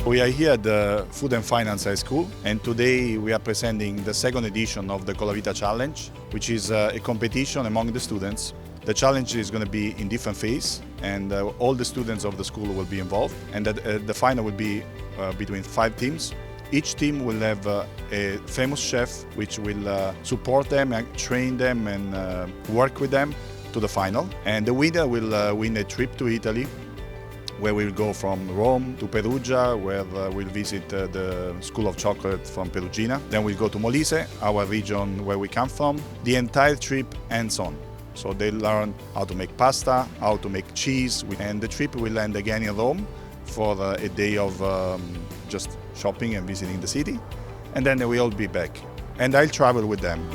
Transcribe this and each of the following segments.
We are here at the Food and Finance High School, and today we are presenting the second edition of the Colavita Challenge, which is a competition among the students. The challenge is going to be in different phases, and all the students of the school will be involved, and the final will be between 5 teams. Each team will have a famous chef which will support them and train them and work with them to the final. And the winner will win a trip to Italy, where we'll go from Rome to Perugia, where we'll visit the School of Chocolate from Perugina. Then we'll go to Molise, our region where we come from. The entire trip ends on. So they learn how to make pasta, how to make cheese, and the trip will end again in Rome for a day of just shopping and visiting the city. And then we'll be back. And I'll travel with them.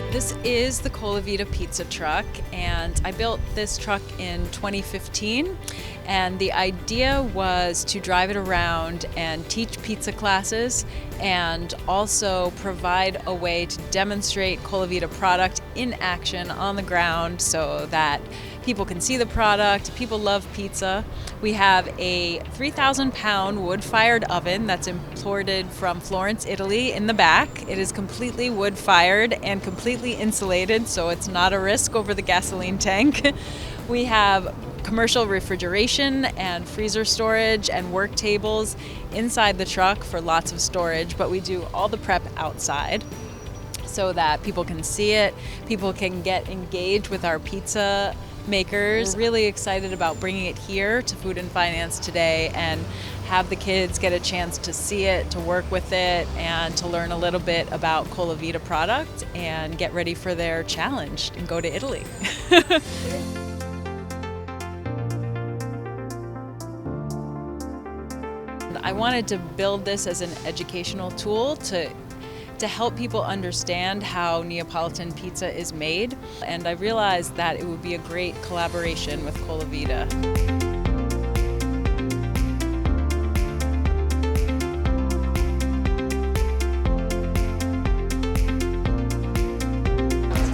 This is the Colavita pizza truck, and I built this truck in 2015, and the idea was to drive it around and teach pizza classes and also provide a way to demonstrate Colavita product in action on the ground so that people can see the product. People love pizza. We have a 3,000-pound wood-fired oven that's imported from Florence, Italy in the back. It is completely wood-fired and completely insulated, so it's not a risk over the gasoline tank. We have commercial refrigeration and freezer storage and work tables inside the truck for lots of storage, but we do all the prep outside so that people can see it, people can get engaged with our pizza makers. We're really excited about bringing it here to Food and Finance today and have the kids get a chance to see it, to work with it, and to learn a little bit about Colavita product and get ready for their challenge and go to Italy. I wanted to build this as an educational tool to help people understand how Neapolitan pizza is made, and I realized that it would be a great collaboration with Colavita.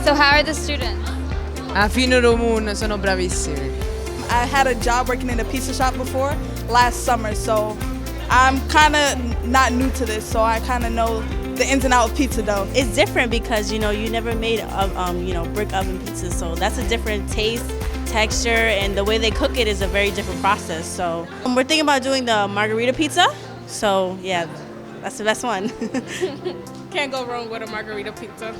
So how are the students? A fine comune, sono bravissimi. I had a job working in a pizza shop before last summer, so I'm kind of not new to this, so I kind of know the ins and outs of pizza dough. It's different because you never made brick oven pizza, so that's a different taste, texture, and the way they cook it is a very different process. So we're thinking about doing the margarita pizza. So yeah, that's the best one. Can't go wrong with a margarita pizza.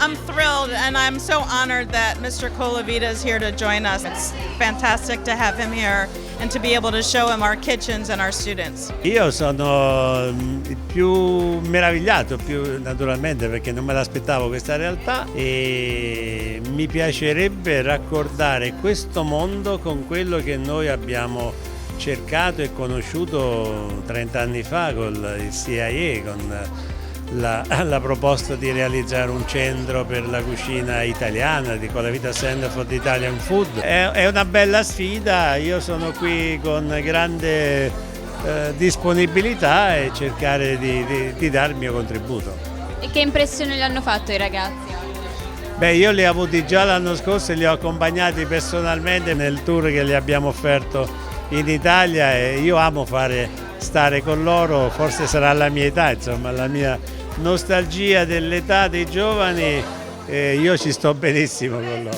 I'm thrilled, and I'm so honored that Mr. Colavita is here to join us. It's fantastic to have him here and to be able to show him our kitchens and our students. Io sono più meravigliato, naturalmente, perché non me l'aspettavo questa realtà, e mi piacerebbe raccordare questo mondo con quello che noi abbiamo cercato e conosciuto 30 anni fa con il CIA, con la proposta di realizzare un centro per la cucina italiana, di Colavita Center for the Italian Food. È una bella sfida, io sono qui con grande disponibilità e cercare di dare il mio contributo. E che impressione gli hanno fatto i ragazzi? Beh, io li ho avuti già l'anno scorso e li ho accompagnati personalmente nel tour che gli abbiamo offerto in Italia, e io amo stare con loro, forse sarà la mia età, insomma, la mia nostalgia dell'età dei giovani, io ci sto benissimo con loro.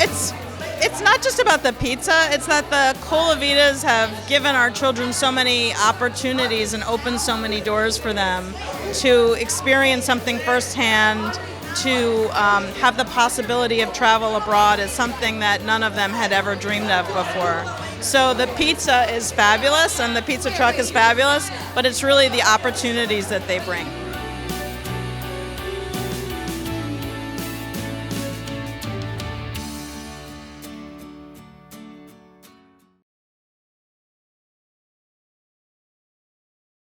It's not just about the pizza, it's that the Colavitas have given our children so many opportunities and opened so many doors for them to experience something firsthand, to have the possibility of travel abroad is something that none of them had ever dreamed of before. So the pizza is fabulous and the pizza truck is fabulous, but it's really the opportunities that they bring.